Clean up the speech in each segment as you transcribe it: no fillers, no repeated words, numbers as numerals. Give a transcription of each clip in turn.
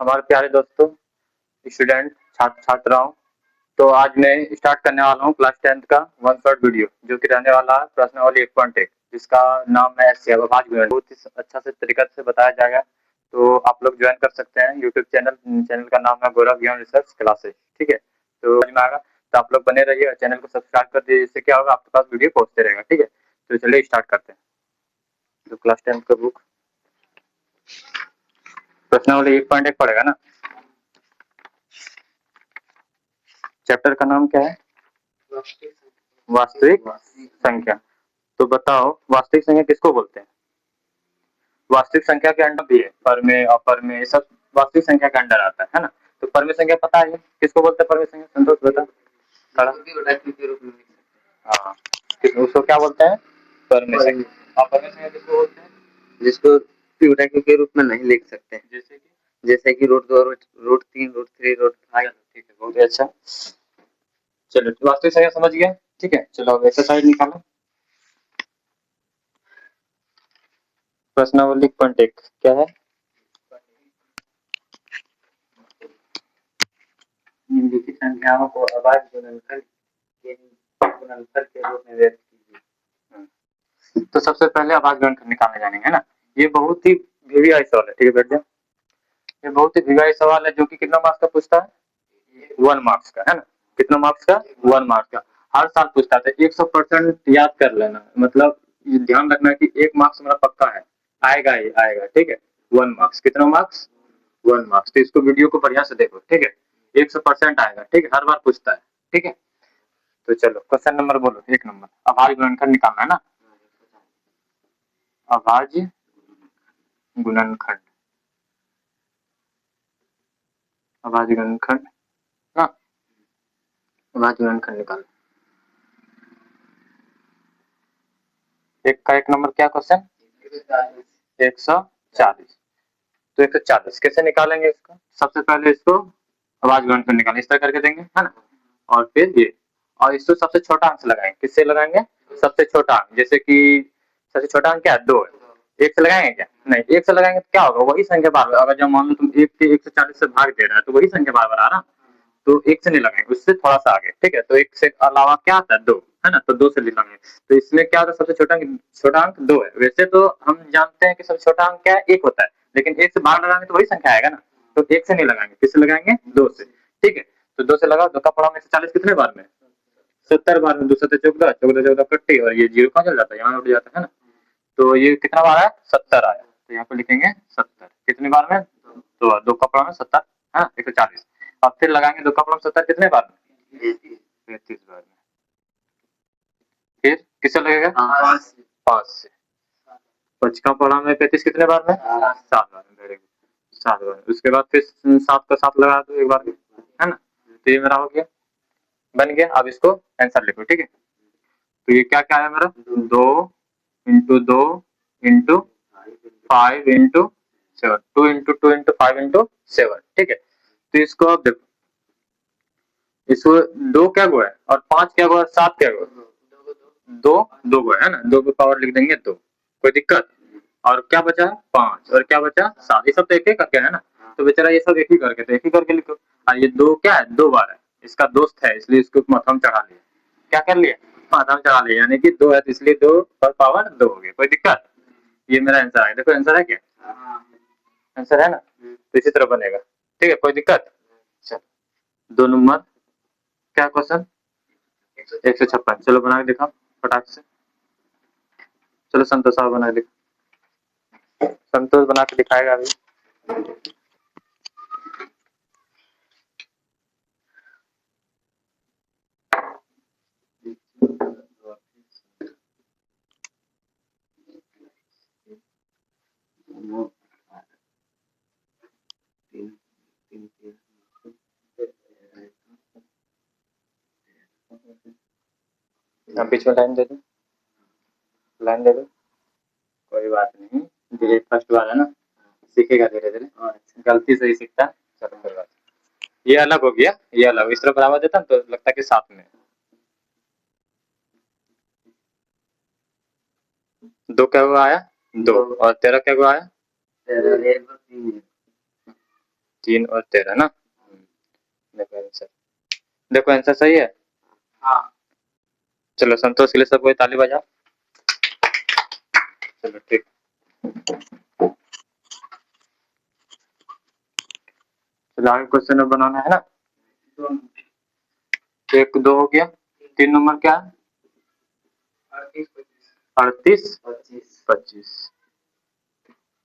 हमारे प्यारे दोस्तों, स्टूडेंट, छात्राओं, तो आज मैं स्टार्ट करने वाला हूँ क्लास 10th का वन शॉट वीडियो, जो कि रहने वाला है प्रश्नावली 1.1, जिसका नाम है अभाज्य गुणन। बहुत ही अच्छा से तरीका से बताया जाएगा, तो आप लोग ज्वाइन कर सकते हैं। यूट्यूब चैनल का नाम है गौरव ज्ञान रिसर्च क्लासेस। ठीक है, तो समझ में आएगा तो आप लोग बने रहिए और चैनल को सब्सक्राइब कर दीजिए। इससे क्या होगा, आपके पास वीडियो पहुंचते रहेगा। ठीक है, तो चलिए स्टार्ट करते हैं। तो क्लास 10th का बुक प्रश्नावली 1.1 पड़ेगा ना। चैप्टर का नाम क्या है? वास्तविक संख्या। तो बताओ, वास्तविक संख्या किसको बोलते हैं? वास्तविक संख्या के अंडर भी है परमेय, अपरमेय, सब वास्तविक संख्या के अंडर आता है ना। तो परमेय संख्या पता है किसको बोलते हैं? परमेय संख्या संतोष बता। हाँ, उसको क्या बोलते हैं? परमेय संख्या। अपरमेय संख्या किसको बोलते हैं? जिसको प्यूटैक्यू के रूप में नहीं लिख सकते हैं, जैसे कि रूट 2, रूट 3, रूट 3, रूट 5। ठीक है, बहुत ही अच्छा। चलो, वास्तविक संख्या समझ गया। ठीक है, चलो अब एक्सरसाइज निकालो। प्रश्नावली 1.1 क्या है? निम्नलिखित संख्याओं को अभाज्य गुणनफल के रूप में व्यक्त कीजिए। तो सबसे पहले अभाज्य गुणनफल निकालने जानेंगे, है ना। ये बहुत ही वीवीआई सवाल है। ठीक है, बैठ जाओ। ये बहुत ही वीवीआई सवाल है, जो कि कितना मार्क्स का पूछता है? 1 मार्क्स का, है ना। कितना मार्क्स का? 1 मार्क्स का। हर साल पूछता है, 100% याद कर लेना। मतलब ये ध्यान रखना कि 1 मार्क्स मेरा पक्का है, आएगा ही आएगा। ठीक है, 1 मार्क्स। कितना मार्क्स? 1 मार्क्स। तो इसको वीडियो को बढ़िया से देखो। ठीक है, 100% आएगा। ठीक है, हर बार पूछता है। ठीक है, तो चलो क्वेश्चन नंबर बोलो। 1 नंबर अभाज्य गुणनखंड निकालना है ना। अभाज्य गुणनखंड, अभाज्य गुणनखंड ना, अभाज्य गुणनखंड निकालो। एक का 1 नंबर क्या क्वेश्चन? 140। तो 140 कैसे निकालेंगे इसको? सबसे पहले इसको अभाज्य गुणनखंड निकालेंगे, इस तरह करके देंगे, है ना। और फिर ये, और इसको सबसे छोटा अंक से लगाएंगे। किससे लगाएंगे? सबसे छोटा अंक। जैसे कि सबसे छोटा अंक क्या है? 2 है। 1 से लगाएंगे क्या? नहीं, 1 से लगाएंगे तो क्या होगा? वही संख्या बार बार। अगर जब मान लो तुम 1 के 140 से भाग दे रहा है, तो वही संख्या बार बार आ रहा। तो 1 से नहीं लगाएंगे, उससे थोड़ा सा आगे। ठीक है, तो 1 से अलावा क्या आता है? 2, है ना। तो 2 से लगाएंगे। तो इसमें क्या होता है? सबसे छोटा अंक 2 है। वैसे तो हम जानते हैं कि सबसे छोटा अंक क्या है? 1 होता है, लेकिन 1 से बाहर लगाएंगे तो वही संख्या आएगा ना। तो 1 से नहीं लगाएंगे, किससे लगाएंगे? 2 से। ठीक है, तो 2 से लगाओ। 2 का पड़ा 140 कितने बार में? 70 बार में। 2 7 14, 14 14 कट्टी, और ये जीरो कहाँ चल जाता है? यहाँ उठ जाता है ना। तो ये कितना बार आया? 70 आया। तो यहाँ पे लिखेंगे 70। कितनी बार में? तो 2 का पड़ा में 70, है ना, 140। अब फिर लगाएंगे 2 का पड़ा में 70 कितने बार में? 33 बार में। फिर किससे लगेगा? 5 से। 5 का पड़ा में 35 कितने बार में? 7 बार में। वेरी गुड, 7 बार में। उसके बाद फिर 7 का 7 लगा दो एक बार में, है ना। तो ये मेरा हो गया, बन गया। अब इसको आंसर लिखो। ठीक है, तो ये क्या क्या है मेरा? 2 into 2 into 5 into 7, 2 into 2 into 5 into 7। ठीक है, तो इसको अब देखो, इसको 2 क्या गो है और 5 क्या गो है, 7 क्या गो है? 2 2 गो है ना। 2 को पावर लिख देंगे 2, कोई दिक्कत? और क्या बचा? 5, और क्या बचा? 7। ये सब तो एक एक करके है ना। तो बेचारा ये सब एक ही करके, तो एक ही करके लिखो। और ये 2 क्या है? 2 बार है। इसका दोस्त है, इसलिए इसको माथम चढ़ा लिया। क्या कर लिया? माथम चढ़ा लिया, यानी कि 2 है, तो इसलिए 2 पर पावर 2 हो गया। कोई दिक्कत? ये मेरा आंसर है। देखो आंसर है क्या? आंसर है ना। तो इसी तरह बनेगा। ठीक है, कोई दिक्कत? चलो 2 नंबर क्या क्वेश्चन? 156। चलो बना के दिखाओ फटाक से। चलो संतोष साहब बना के दिखाओ। संतोष बना के दिखाएगा अभी। बीच में लाइन दे दो, लाइन दे दो। कोई बात नहीं, धीरे, फर्स्ट बार है ना, सीखेगा धीरे धीरे, गलती से ही सीखता है। चलो कोई बात। ये अलग हो गया, ये अलग। इस तरह बराबर देता तो लगता कि साथ में। 2 क्या हुआ आया? 2। और 13 क्या हुआ आया? 13, 1, 2, 3। 3 और 13 ना। देखो आंसर सही है। हाँ। चलो संतोष के लिए सबको ताली बजाओ। चलो ठीक। चलो आगे क्वेश्चन बनाना है ना। 1 2 हो गया। 3 नंबर क्या है? 38 25।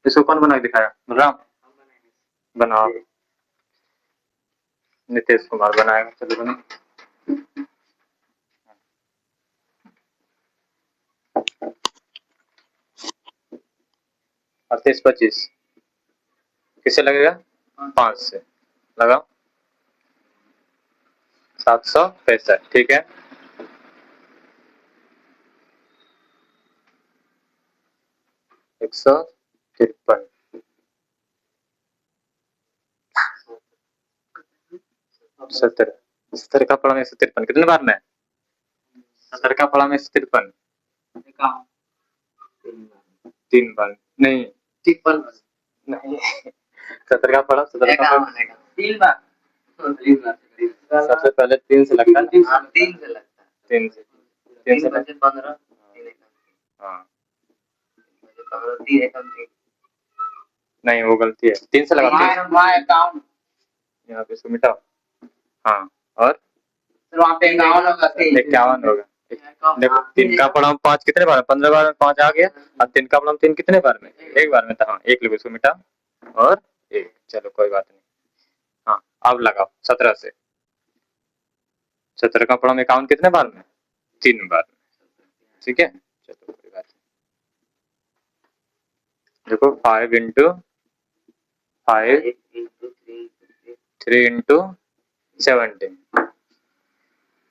इसको कौन बना के दिखाया? राम बनाओ। नीतीश कुमार बनाएगा। चलो बना। 38 25 किससे लगेगा? 5 से लगाओ। 765 ठीक है। 153 70 का पड़ा में 153 कितने बार में? 70 का पड़ा में 153 3 बार नहीं। 53 नहीं 70 का पड़ा 70 का 3 बार। सबसे पहले 3 से लगता है ना। 3 से लगता है। 3 से 15 हाँ नहीं वो गलती है। 3 से लगा। यहाँ पे इसको मिटाओ। हाँ और वहाँ पे 51 होगा। देखो 3 का पड़ा 5 कितने बार? 15 बार में 5 आ गया। और 3 का पड़ा 3 कितने बार में? एक बार में था। हाँ एक लोग इसको मिटा और एक। चलो कोई बात नहीं। हाँ अब लगाओ 17 से। 17 का पड़ा 51 कितने बार में? 3 बार में। ठीक है चलो कोई बात नहीं। देखो 5 इंटू 5 3 इंटू 17।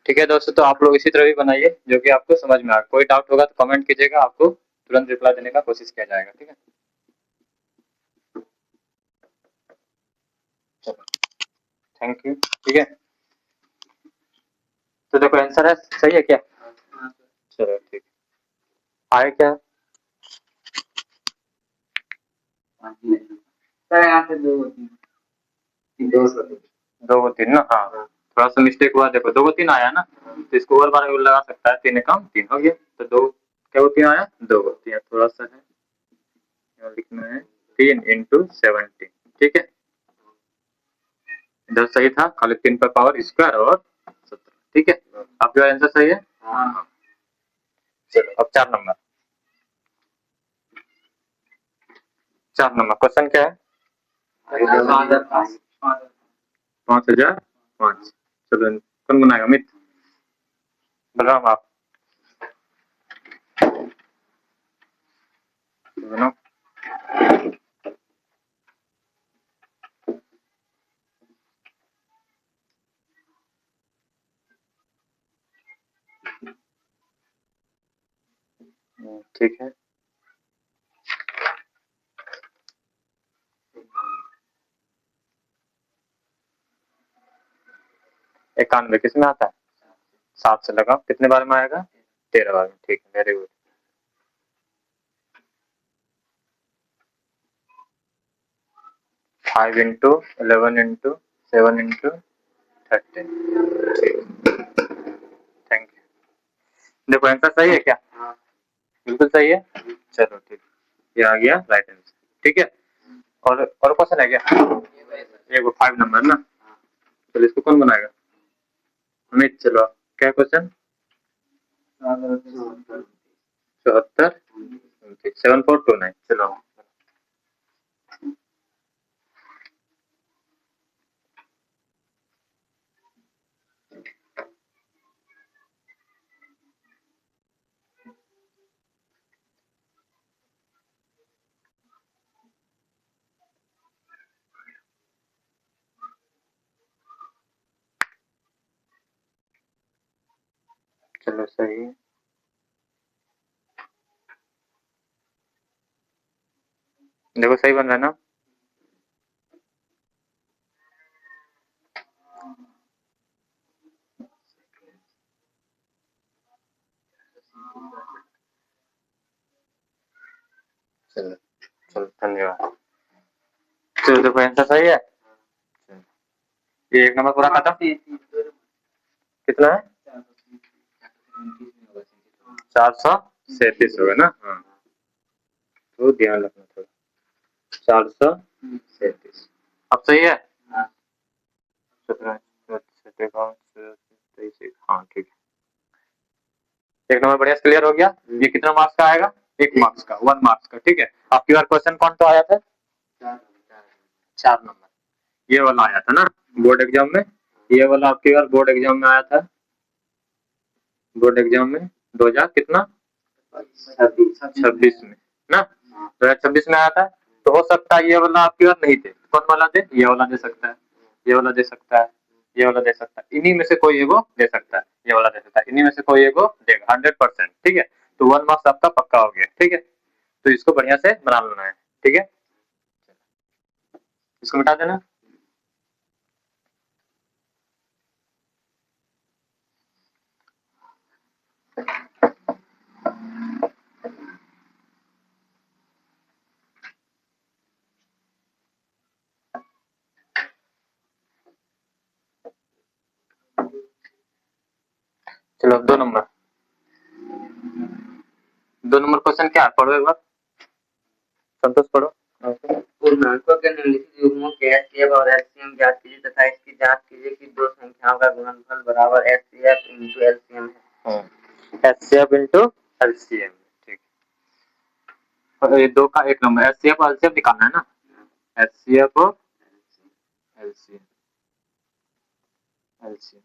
ठीक है दोस्तों, तो आप लोग इसी तरह भी बनाइए जो कि आपको समझ में आए। कोई डाउट होगा तो कमेंट कीजिएगा, आपको तुरंत रिप्लाई देने का कोशिश किया जाएगा। ठीक है चलो थैंक यू। ठीक है तो देखो आंसर है सही है क्या? चलो ठीक आए क्या? यहाँ पे 2 3 ना। हाँ थोड़ा सा मिस्टेक हुआ। देखो 2 3 आया ना, तो इसको और बार लगा सकता है। 3 कम 3 हो गया। तो 2 क्या 3 आया 2 3 थोड़ा सा है यहाँ लिखना है 3 इंटू 17। ठीक है इधर सही था, खाली 3 पर पावर स्क्वायर और 17। ठीक है आपका आंसर सही है। हाँ चलो अब 4 नंबर। 4 नंबर क्वेश्चन क्या है? 5005। चलो कौन बनाएगा? अमित बलराम आप बनाओ। ठीक है 91 किस में आता है? 7 से लगाओ। कितने बार में आएगा? 13 बार में। ठीक है very good. 5 into 11 into 7 into 13। Thank you. देखो आंसर सही है क्या? बिल्कुल सही है। चलो ठीक ये आ गया राइट आंसर। ठीक है और क्वेश्चन है क्या? ये 5 नंबर ना। चलो इसको कौन बनाएगा? अमित चलो क्या क्वेश्चन? 74 7429। चलो चलो सही है। देखो सही बन रहा है ना। चलो चलो धन्यवाद। चलो देखो आंसर सही है। ये एक नंबर पूरा खत्म। कितना है? 437 होगा ना। हाँ तो ध्यान रखना थोड़ा, 437 अब सही है। हाँ ठीक है, एक नंबर बढ़िया क्लियर हो गया। ये कितना मार्क्स का आएगा? 1 मार्क्स का, 1 मार्क्स का। ठीक है, आपकी बार क्वेश्चन कौन सा आया था? 4 नंबर ये वाला आया था ना बोर्ड एग्जाम में। ये वाला आपकी बार बोर्ड एग्जाम में आया था, बोर्ड एग्जाम में 2000 कितना 26 में ना, 2026 में आया था। तो हो सकता है ये वाला आपकी बार नहीं थे, कौन वाला दे? ये वाला दे सकता है, ये वाला दे सकता है, ये वाला दे सकता है, इन्हीं में से कोई एगो दे सकता है, ये वाला दे सकता है, इन्हीं में से कोई एगो देगा 100%। ठीक है, तो 1 मार्क्स आपका पक्का हो गया। ठीक है, तो इसको बढ़िया से बना लेना है। ठीक है, इसको मिटा देना। चलो 2 नंबर, 2 नंबर क्वेश्चन क्या है? पढ़ो एक बार, संतोष पढ़ो। पूर्णांकों के निम्नलिखित युग्मों के एचसीएफ और एलसीएम ज्ञात कीजिए तथा इसकी जांच कीजिए कि दो संख्याओं का गुणनफल बराबर एचसीएफ इंटू एलसीएम है। HCF into LCM. ठीक, और ये दो का 1 नंबर एचसीएफ और एलसीएम निकालना है ना, एचसीएफ और एलसीएम, एलसीएम।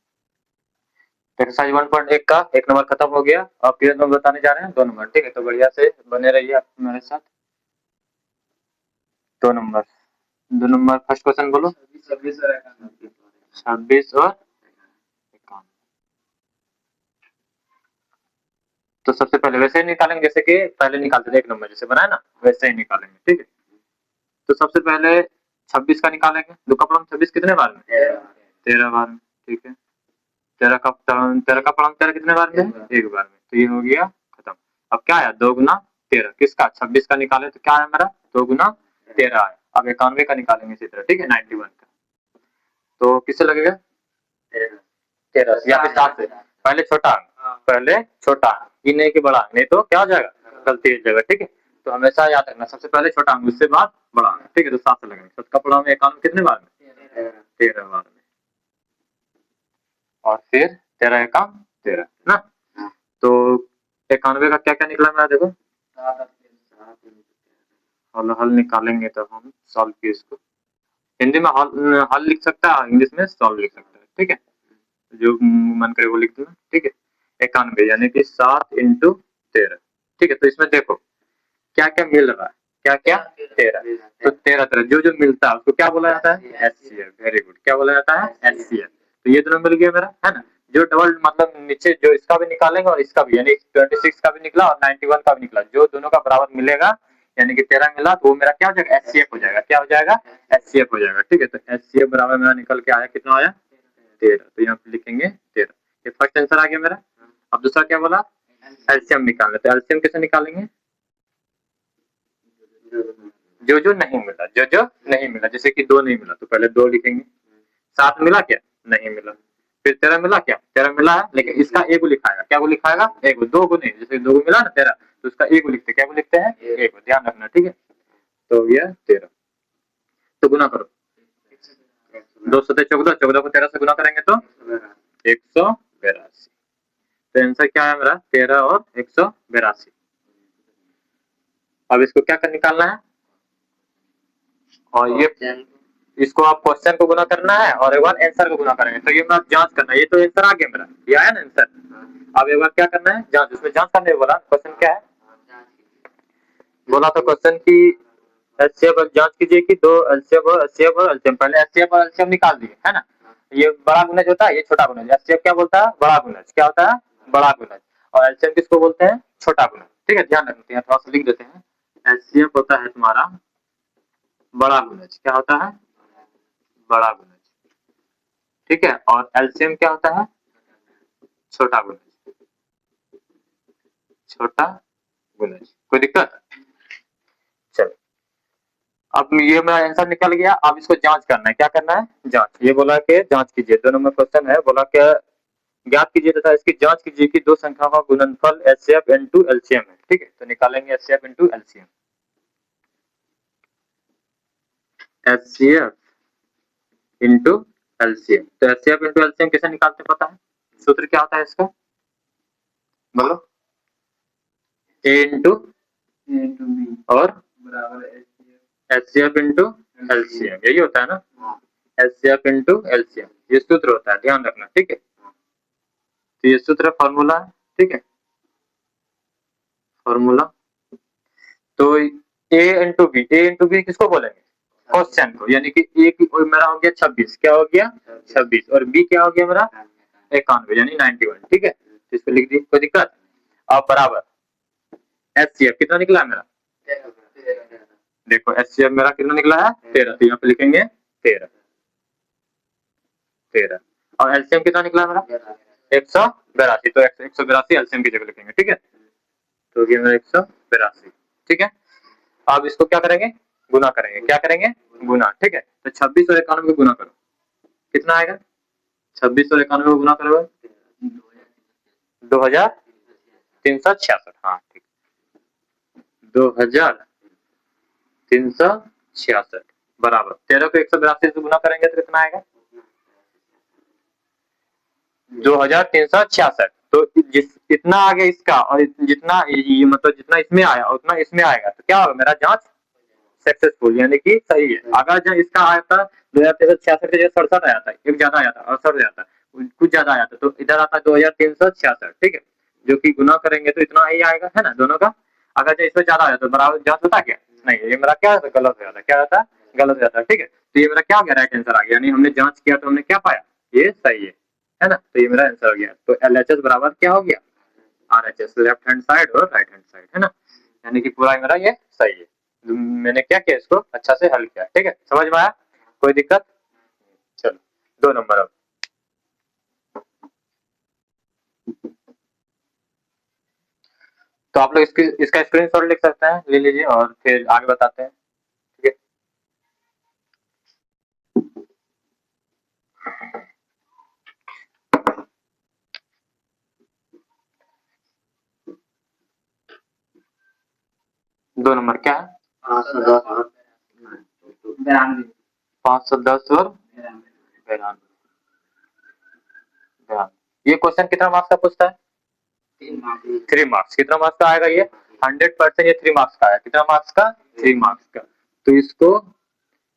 एक्सरसाइज 1.1 का 1 नंबर खत्म हो गया, अब फिर हम बताने जा रहे हैं 2 नंबर। ठीक है, तो बढ़िया से बने रहिए आप मेरे साथ। 2 नंबर, 2 नंबर फर्स्ट क्वेश्चन बोलो। 26 और 51। तो सबसे पहले वैसे ही निकालेंगे जैसे कि पहले निकालते थे 1 नंबर जैसे बनाया ना, वैसे ही निकालेंगे। ठीक है, तो सबसे पहले 26 का निकालेंगे। दो का पलंग 26 कितने बार में? 13 बार में। ठीक है, 13 का पलंग 13 कितने बार में? 1 बार में। तो ये हो गया खत्म। अब क्या आया? 2 गुना 13 किसका? 26 का निकाले तो क्या आया मेरा? 2 गुना 13 आया। अब 91 का निकालेंगे इसी तरह। ठीक है, 91 का तो किससे लगेगा? 13 या फिर 7 से। पहले छोटा अंक, पहले छोटा अंक, ये नहीं कि बड़ा अंक, नहीं तो क्या हो जाएगा? गलती हो जाएगा। ठीक है, तो हमेशा याद रखना सबसे पहले छोटा अंक उससे बाद बड़ा अंक। ठीक है, तो 7 से लगेंगे। 7 का पड़ा में 91 कितने बार में? 13 बार में। और फिर 13 एकम 13 ना। तो 91 का क्या क्या निकला मेरा? देखो हल निकालेंगे तब हम सॉल्व किए इसको। हिंदी में हल लिख सकता है, इंग्लिश में सॉल्व लिख सकता है। ठीक है, जो मन करे वो लिख देना। ठीक है, 91 यानी कि 7 इंटू 13। ठीक है, तो इसमें देखो क्या क्या मिल रहा है, क्या क्या 13। तो 13 जो जो मिलता है उसको क्या बोला जाता है? एचसीएफ। वेरी गुड, क्या बोला जाता है? एचसीएफ। तो ये दोनों मिल गया मेरा, है ना। जो डबल मतलब नीचे जो इसका भी निकालेंगे और इसका भी, यानी 26 का भी निकला और 91 का भी निकला, जो दोनों का बराबर मिलेगा यानी कि 13 मिला तो वो मेरा क्या हो जाएगा? एचसीएफ हो जाएगा। क्या हो जाएगा? एचसीएफ हो जाएगा। ठीक है, तो एचसीएफ बराबर मेरा निकल के आया, कितना आया? 13। तो यहाँ पे लिखेंगे 13। ये फर्स्ट आंसर आ गया मेरा। अब दूसरा क्या बोला? एलसीएम निकालना। तो एलसीएम कैसे निकालेंगे? जो जो नहीं मिला, जो जो नहीं मिला, जैसे कि 2 नहीं मिला तो पहले 2 लिखेंगे। 7 मिला क्या? नहीं मिला। फिर 13 मिला क्या? 13 मिला है, लेकिन इसका एक लिखाएगा। क्या वो लिखाएगा? एक। 2 को नहीं, जैसे 2 को मिला ना 13 तो उसका एक लिखते। क्या वो लिखते हैं? एक। ध्यान रखना। ठीक है, तो ये 13 तो गुना करो। 2 सौ 14, 14 को 13 से गुना करेंगे तो 182। तो आंसर क्या है मेरा? 13 और 182। अब इसको क्या कर निकालना है? और ये इसको आप क्वेश्चन को गुना करना है और एक बार आंसर को गुना करेंगे। तो ये मैं जांच करना है। ये तो आंसर आ गया मेरा, ये आया ना आंसर। अब एक बार क्या करना है? जांच। उसमें जांच करने बोला। क्वेश्चन क्या है बोला? तो क्वेश्चन की एचसीएफ जांच कीजिए कि दो एलसीएम और एचसीएफ और एलसीएम। पहले एचसीएफ और एलसीएम निकाल दिए, है ना। ये बड़ा गुणज होता है, ये छोटा गुणज। एचसीएफ क्या बोलता है? बड़ा गुणज। क्या होता है? बड़ा गुणज। और एलसीएम किसको बोलते हैं? छोटा गुणज। ठीक है, ध्यान रखते हैं, थोड़ा सा लिख देते हैं। एचसीएफ होता है तुम्हारा बड़ा गुणज। क्या होता है? बड़ा गुणज। ठीक है, और एलसीएम क्या होता है? छोटा गुणज। छोटा गुणज। कोई दिक्कत? चलो अब ये मेरा आंसर निकल गया। अब इसको जांच करना है। क्या करना है? जांच। ये बोला कि जांच कीजिए। 2 नंबर क्वेश्चन है, बोला क्या ज्ञात कीजिए तथा इसकी जांच कीजिए कि दो संख्याओं का गुणनफल एचसीएफ इनटू एलसीएम है। ठीक है, तो निकालेंगे HCF into LCM. HCF into LCM, तो एचसीएफ इनटू एलसीएम कैसे निकालते पता है? सूत्र क्या होता है इसका? बोलो। ए इंटू बी और बराबर एचसीएफ इंटू एलसीएम, यही होता है ना? एचसीएफ इंटू एलसीएम, ये सूत्र होता है, ध्यान रखना। ठीक है, तो ये सूत्र फॉर्मूला है। ठीक है, फॉर्मूला। तो ए इंटू बी, ए इंटू बी किसको बोलेंगे? क्वेश्चन को, यानी कि ए की मेरा हो गया 26, क्या हो गया 26, और बी क्या हो गया मेरा 91, यानी 91। ठीक है, तो इसको लिख दी, कोई दिक्कत? अब बराबर एचसीएफ कितना निकला है मेरा? देखो एचसीएफ मेरा कितना निकला है? 13, तो यहाँ पे लिखेंगे 13 13, और एलसीएम कितना निकला है मेरा? 182, तो 182 एलसीएम की जगह लिखेंगे। ठीक है, तो ये मेरा 182। ठीक है, अब इसको क्या करेंगे? गुना करेंगे। क्या करेंगे? गुना। ठीक है, तो 26 और 91 को गुना करो, कितना आएगा? 26 और 91 को गुना करोगे 2366। हाँ ठीक, 2366 बराबर 13 को 182 से गुना करेंगे तो कितना आएगा? 2366। तो जिस इतना आ गया इसका, और जितना ये मतलब जितना इसमें आया उतना इसमें आएगा, तो क्या होगा? मेरा जांच सक्सेसफुल, यानी कि सही है। अगर जब इसका आया था 2366 के जगह 67 आया था, एक ज्यादा आया था, 68 आया था, कुछ ज्यादा आया था, तो इधर आता 2366। ठीक है, जो कि गुना करेंगे तो इतना ही आएगा, है ना, दोनों का। अगर जो इसमें ज्यादा आया तो बराबर जांच होता क्या? नहीं, ये मेरा क्या गलत हो जाता, क्या होता? गलत हो जाता। ठीक है, तो ये मेरा क्या हो गया? राइट आंसर आ गया, यानी हमने जांच किया तो हमने क्या पाया? ये सही है ना? तो ये मेरा आंसर हो गया। तो एलएचएस बराबर क्या हो गया? आरएचएस, लेफ्ट हैंड साइड और राइट हैंड साइड, है ना? यानी कि पूरा मेरा ये सही है। मैंने क्या किया? इसको अच्छा से हल किया। ठीक है, समझ में आया? कोई दिक्कत? चलो 2 नंबर। अब तो आप लोग इसका स्क्रीनशॉट लिख सकते हैं, ले लीजिए, और फिर आगे बताते हैं। ठीक है, 2 नंबर क्या है? 510 और 92। ये क्वेश्चन कितना मार्क्स का पूछता है? 3 मार्क्स। कितना मार्क्स का आएगा ये? 100% ये 3 मार्क्स का है। कितना मार्क्स का? 3 मार्क्स का। तो इसको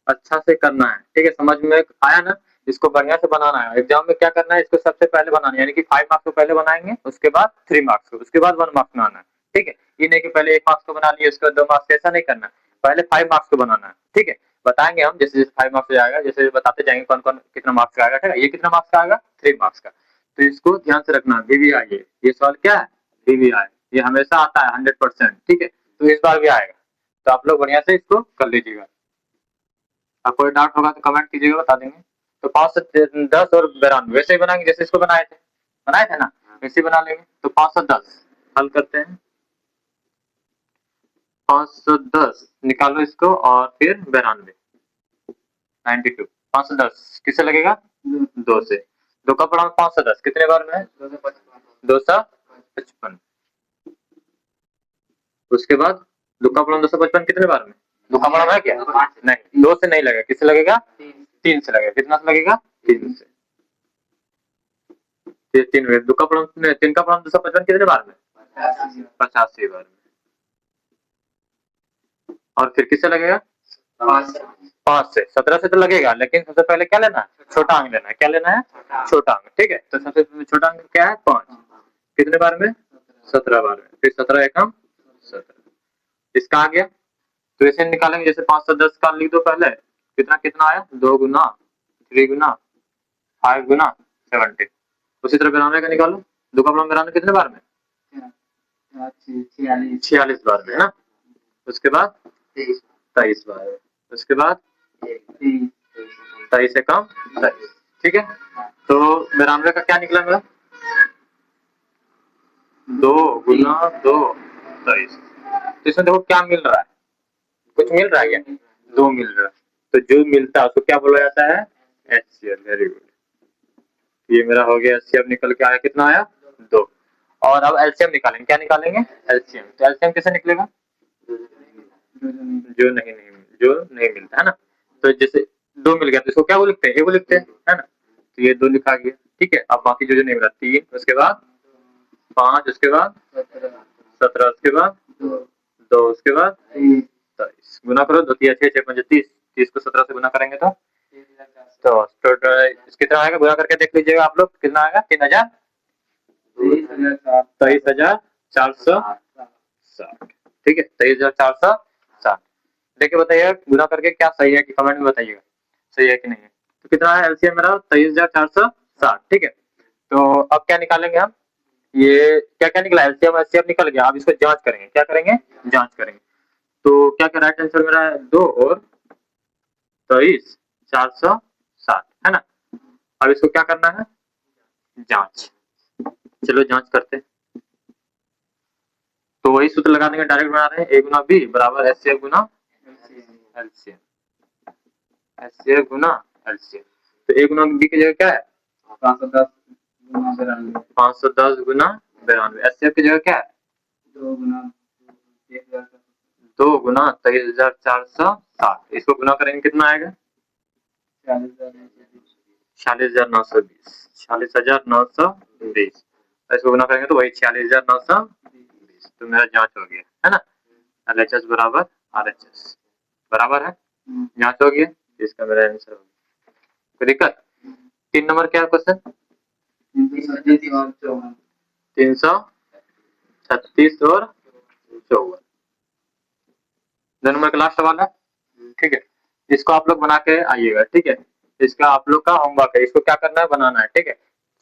अच्छा से करना है। ठीक है, समझ में आया ना? इसको बढ़िया से बनाना है। एग्जाम में क्या करना है? इसको सबसे पहले बनाना है, यानी कि 5 मार्क्स को पहले बनाएंगे, उसके बाद 3 मार्क्स को, उसके बाद 1 मार्क्स में आना है। ठीक है, ये नहीं कि पहले 1 मार्क्स को बना लिए उसके बाद 2 मार्क्स, ऐसा नहीं करना, पहले 5 मार्क्स को बनाना है। ठीक है, बताएंगे हम जैसे जैसे 5 मार्क्स आएगा, जैसे बताते जाएंगे कौन कौन कितना मार्क्स का आएगा। ठीक है, ये कितना मार्क्स का आएगा? 3 मार्क्स का। तो इसको ध्यान से रखना। वीवीआई, ये सवाल क्या है? वीवीआई, ये हमेशा आता है 100%। ठीक है, तो इस बार भी आएगा, तो आप लोग बढ़िया से इसको कर लीजिएगा। आप कोई डाउट होगा तो कमेंट कीजिएगा, बता देंगे। तो 510 और 92 वैसे ही बनाएंगे जैसे इसको बनाए थे ना, वैसे ही बना लेंगे। तो 510 हल करते हैं। 510 निकालो इसको, और फिर 92 92। 510 किससे लगेगा? 2 से। 2 का पड़ा 510 कितने बार में? 255। उसके बाद 2 का पड़ा 255 कितने बार में? 2 का पड़ा है क्या? नहीं, 2 से नहीं लगेगा, किससे लगेगा? 3 से लगेगा। कितना से लगेगा? 3 से। 3 में 2 का पड़ा 3 का पड़ा 255 कितने बार में? 85 बार में। और फिर किससे लगेगा? 5 से। 17 से तो लगेगा, लेकिन सबसे पहले क्या लेना है? छोटा अंक लेना है। क्या लेना है? छोटा अंक। ठीक है, तो सबसे छोटा अंक क्या है? 5। कितने बार में? 17 बार में। फिर 17 एकम 17, इसका आ गया। तो ऐसे निकालेंगे जैसे 510 का लिख दो पहले, कितना कितना आया? 2 गुना 3 गुना 5 गुना 70। उसी तरह 92 का निकालो। 2 का 92 कितने बार में? 46 बार में, है ना? उसके बाद 23 बार। उसके बाद 23 से कम 23। ठीक है, तो 92 का क्या निकला मेरा? 2 गुना 2 23। तो इसमें देखो क्या मिल रहा है, कुछ मिल रहा है क्या? दो मिल रहा है, तो जो मिलता है उसको क्या बोला जाता है? HCl। वेरी गुड, ये मेरा हो गया HCl, निकल के आया, कितना आया? 2। और अब एलसीएम निकालेंगे, क्या निकालेंगे? एलसीएम। तो एलसीएम कैसे निकलेगा? जो नहीं मिलता है ना, तो जैसे 2 मिल गया तो इसको क्या वो लिखते हैं? ए वो लिखते हैं, है ना? तो ये 2 लिखा गया, ठीक है। अब बाकी जो नहीं मिला, 3, उसके बाद 5, उसके बाद 17, उसके बाद 2, उसके बाद 23। गुना करो, 2 3 6 6 5 30, 30 को 17 से गुना करेंगे तो कितना आएगा? गुना करके देख लीजिएगा आप लोग, कितना आएगा? 23,460। ठीक है, 23,460। देखिए बताइएगा गुना करके क्या सही है कि कमेंट में बताइएगा सही है कि नहीं है। तो कितना है एलसीएम मेरा? 23,460। ठीक है, तो अब क्या निकालेंगे हम? ये क्या क्या निकला? एलसीएम एचसीएफ निकल गया। अब इसको जांच करेंगे, क्या करेंगे? जांच करेंगे। तो क्या क्या राइट आंसर मेरा है? 2 और 23,460, है ना? अब इसको क्या करना है? जांच। चलो जांच करते हैं। तो वही सूत्र लगा देंगे, डायरेक्ट बना रहे हैं, ए गुना बी बराबर एचसीएफ गुना एलसीएम। एचसीएफ गुना एलसीएम। तो ए गुना बी की जगह क्या है? 510 गुना 92। एचसीएफ की जगह क्या है? 2 गुना 23,460। इसको गुना करेंगे कितना आएगा? 46,920। 46,920। इसको गुना करेंगे तो वही 46,920। तो मेरा जांच हो गया, है ना? LHS बराबर RHS बराबर है, जांच हो गया। इसका मेरा आंसर हो गया। कोई दिक्कत? 3 नंबर क्या है क्वेश्चन? 336 और 54। 2 नंबर का लास्ट सवाल है, ठीक है। इसको आप लोग बना के आइएगा, ठीक है। इसका आप लोग का होमवर्क है, इसको क्या करना है? बनाना है, ठीक है।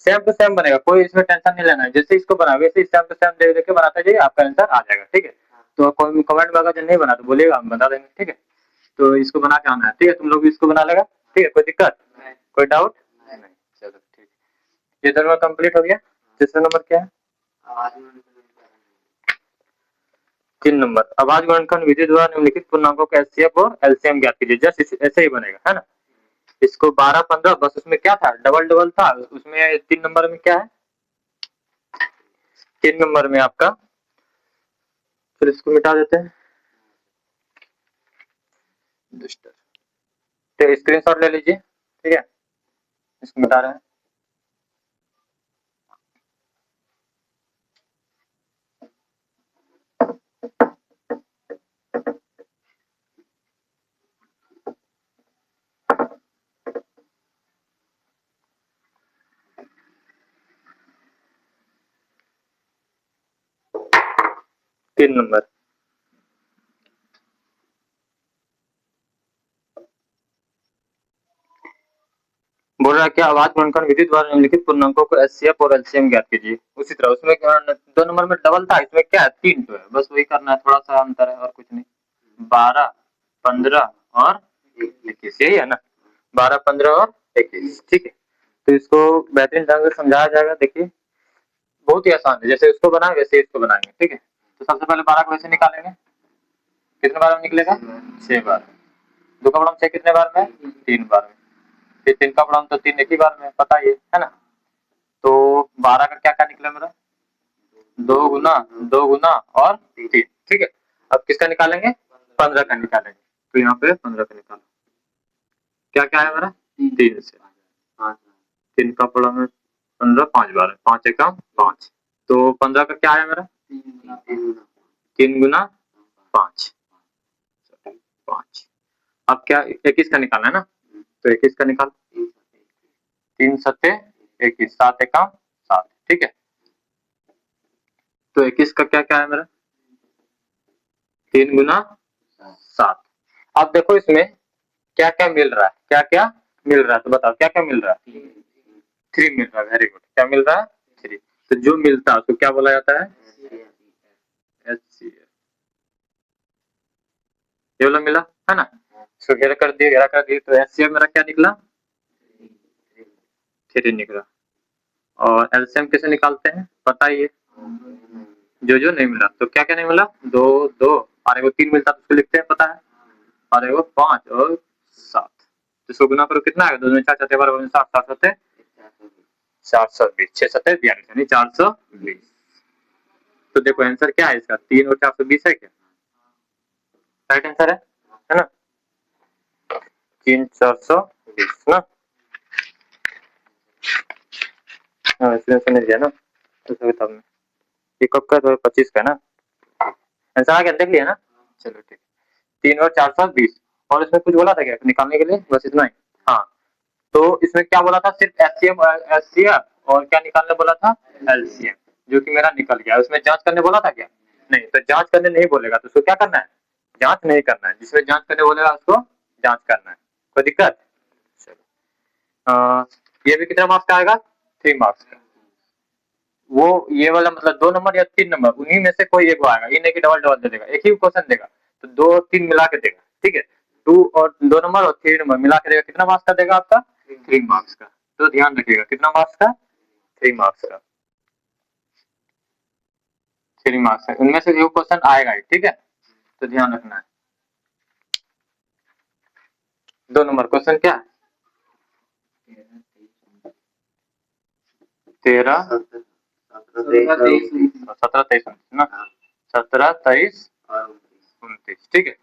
सेम टू सेम बनेगा, कोई इसमें टेंशन नहीं लेना है। जैसे इसको बना वैसे सेम टू सेम देख देख के बनाते जाइए, आपका आंसर आ जाएगा, ठीक है। तो कोई कमेंट में अगर नहीं बना तो बोलिएगा, हम बता देंगे, ठीक है। तो इसको बना के आना है, ठीक है। तुम लोग भी इसको बना लेगा, ठीक है। कोई दिक्कत? कोई डाउट नहीं? चलो ठीक। ये नंबर कंप्लीट हो गया। तीसरा नंबर क्या है? 3 नंबर अभाज्य गुणनखंड विधि द्वारा निम्नलिखित पूर्णांकों का एचसीएफ और एलसीएम ज्ञात कीजिए। जस्ट ऐसे ही बनेगा, है ना। इसको 12 15, बस उसमें क्या था? डबल डबल था। उसमें 3 नंबर में क्या है? 3 नंबर में आपका, फिर इसको मिटा देते हैं। तो स्क्रीनशॉट ले लीजिए, ठीक है। इसको मिटा रहे हैं। तीन नंबर बोल रहा है क्या? अभाज्य गुणनखंड विधि द्वारा निम्नलिखित पूर्णांकों को एचसीएफ और एलसीएम ज्ञात कीजिए। उसी तरह उसमें 2 नंबर में डबल था, इसमें क्या है? 3 तो है, बस वही करना है, थोड़ा सा अंतर है और कुछ नहीं। 12 15 और 21, यही है ना। 12 15 और 21, ठीक है। तो इसको बेहतरीन ढंग से समझाया जाएगा। देखिए बहुत ही आसान है, जैसे उसको बनाए वैसे इसको बनाएंगे, ठीक है। तो सबसे पहले 12 को वैसे निकालेंगे, कितने बार में निकलेगा? 6 बार। 2 का बड़ा 6 कितने बार में? 3 बार में। फिर 3 का बड़ा तो 3 एक ही बार में, पता ही है ना। तो 12 का क्या क्या निकला मेरा? 2 गुना और 3, ठीक है। अब किसका निकालेंगे? 15 का निकालेंगे। तो यहाँ पे 15 का निकालो, क्या क्या है मेरा? 3 से 3 का पड़ा में 15, 5 बार, 5 एक 5। तो 15 का क्या आया मेरा? 3 गुना 5। अब क्या 21 का निकालना है ना, तो 21 का निकाल। 3 सत्ते 21, 7 एक 7, ठीक है। तो 21 का क्या क्या है मेरा? 3 गुना 7। अब देखो इसमें क्या क्या मिल रहा है, क्या क्या मिल रहा है, तो बताओ क्या क्या मिल रहा है? 3 मिल रहा है। वेरी गुड, क्या मिल रहा है? 3। तो जो मिलता है उसको क्या बोला जाता है? HCl। ये वाला मिला है ना, इसको घेरा कर दिए, तो HCl मेरा क्या निकला? 3 निकला। और एलसीएम कैसे निकालते हैं पता ही है, जो जो नहीं मिला। तो क्या क्या नहीं मिला? 2 2 और 3 मिलता तो उसको लिखते हैं, पता है। और देखो 5 और 7, इसको गुना करो कितना आएगा, 2 में 4 7 12 7 7 7 420, 6 7 42 यानी 420। तो देखो आंसर क्या है इसका, 3 और 420 है क्या, राइट आंसर है ना, 3 420 ना। हाँ इसमें से नहीं दिया ना दूसरे किताब में, ये कब का 2025 का ना, आंसर आ गया देख लिया ना, चलो ठीक, 3 और 420। और इसमें कुछ बोला था क्या निकालने के लिए, बस इतना ही। हाँ तो इसमें क्या बोला था, सिर्फ एचसीएफ एचसीएफ और क्या निकालने बोला था, एलसीएम, जो कि मेरा निकल गया। उसमें जांच करने बोला था क्या, नहीं, तो जांच करने नहीं बोलेगा तो उसको क्या करना है, जांच नहीं करना है, जिसमें जांच करने बोलेगा उसको जांच करना है, कोई दिक्कत। चलो ये भी कितना मार्क्स का आएगा, 3 मार्क्स का। वो ये वाला मतलब 2 नंबर या 3 नंबर उन्हीं में से कोई एक आएगा, ये नहीं कि डबल डबल दे देगा, एक ही क्वेश्चन देगा तो 2 और 3 मिला के देगा, ठीक है, 2 और 2 नंबर और 3 नंबर मिला के देगा, कितना मार्क्स का देगा आपका, 3 मार्क्स का। तो ध्यान रखिएगा कितना मार्क्स का, 3 मार्क्स का, 3 मार्क्स का, उनमें से एक क्वेश्चन आएगा ही, ठीक है, तो ध्यान रखना है। 2 नंबर क्वेश्चन क्या है, 13 17 23 ना, 17 23 29, ठीक है।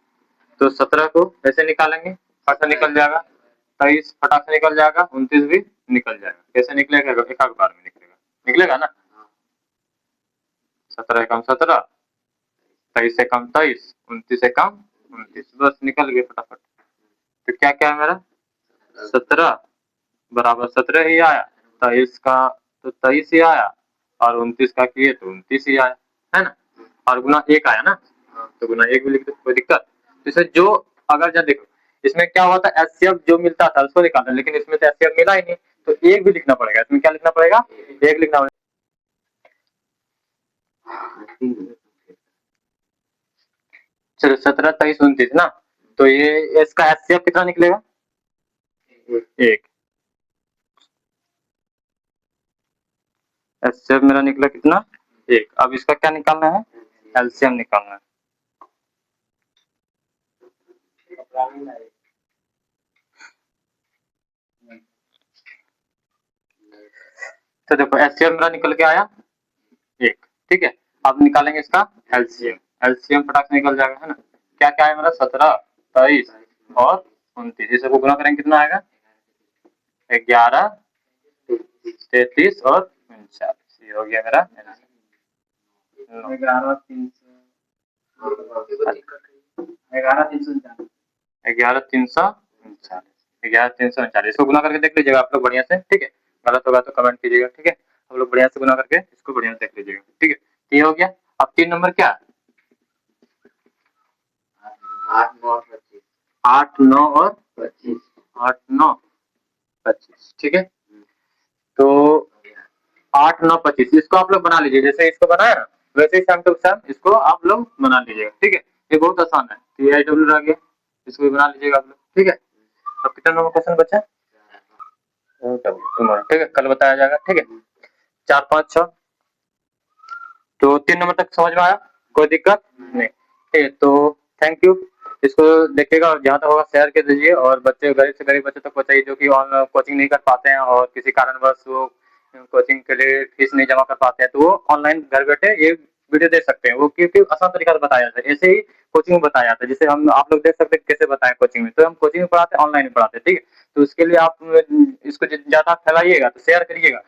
तो 17 को ऐसे निकालेंगे, फट से निकल जाएगा, 23 फटाक से निकल जाएगा, 29 भी निकल जाएगा, कैसे निकलेगा, एक आध बार में निकलेगा, निकलेगा ना, 17 एकम 17, 23 एकम 23, 29 एकम 29, बस निकल गए फटाफट। तो क्या क्या है मेरा, 17 बराबर 17 ही आया, 23 का तो 23 ही आया, और 29 का किए तो 29 ही आया, है ना, और गुना 1 आया ना, तो गुना 1 भी लिख दो, कोई दिक्कत। इसमें जो अगर जब देखो इसमें क्या हुआ था, एचसीएफ जो मिलता था उसको निकालना, लेकिन इसमें तो एचसीएफ मिला ही नहीं, तो 1 भी लिखना पड़ेगा, इसमें क्या लिखना पड़ेगा, 1 लिखना पड़ेगा। चलो 17 23 29 ना, तो ये इसका एचसीएफ कितना निकलेगा, 1, एचसीएफ मेरा निकला कितना, 1। अब इसका क्या निकालना है, एलसीएम निकालना है। तो देखो एचसीएफ मेरा निकल के आया 1, ठीक है। अब निकालेंगे इसका एलसीएम, एलसीएम फटाक से निकल जाएगा, है ना। क्या क्या है मेरा, 17 23 और 29, इसे को गुना करेंगे कितना आएगा, 11 33 और 39, ये हो गया मेरा 11 339, इसको गुना करके देख लीजिएगा आप लोग बढ़िया से, ठीक है, गलत होगा तो कमेंट कीजिएगा, ठीक है, हम लोग बढ़िया से गुना करके इसको बढ़िया से देख लीजिएगा, ठीक है। तो ये हो गया। अब 3 नंबर क्या, 8 9 और 25, 8 9 25, ठीक है। तो 8 9 25 इसको आप लोग बना लीजिए, जैसे इसको बनाया ना वैसे ही सेम टू सेम इसको आप लोग बना लीजिएगा, ठीक है, ये बहुत आसान है, TIW रह गया, इसको भी बना लीजिएगा आप लोग, ठीक है। अब कितना नंबर क्वेश्चन बचा, ठीक है, कल बताया जाएगा, ठीक है। 4 5 6, तो 3 नंबर तक समझ में आया, कोई दिक्कत नहीं, ठीक है। तो थैंक यू, इसको देखिएगा और जहाँ तक होगा शेयर कर दीजिए, और बच्चे गरीब से गरीब बच्चे तक पहुंचाइए जो कि ऑनलाइन कोचिंग नहीं कर पाते हैं और किसी कारणवश वो कोचिंग के लिए फीस नहीं जमा कर पाते हैं, तो वो ऑनलाइन घर बैठे ये वीडियो देख सकते हैं, वो क्योंकि आसान तरीका से बताया जाता है, ऐसे ही कोचिंग में बताया जाता है, जिसे हम आप लोग देख सकते हैं कैसे बताएं कोचिंग में, तो हम कोचिंग में पढ़ाते हैं ऑनलाइन में पढ़ाते हैं, ठीक है। तो उसके लिए आप इसको ज्यादा फैलाइएगा, तो शेयर करिएगा,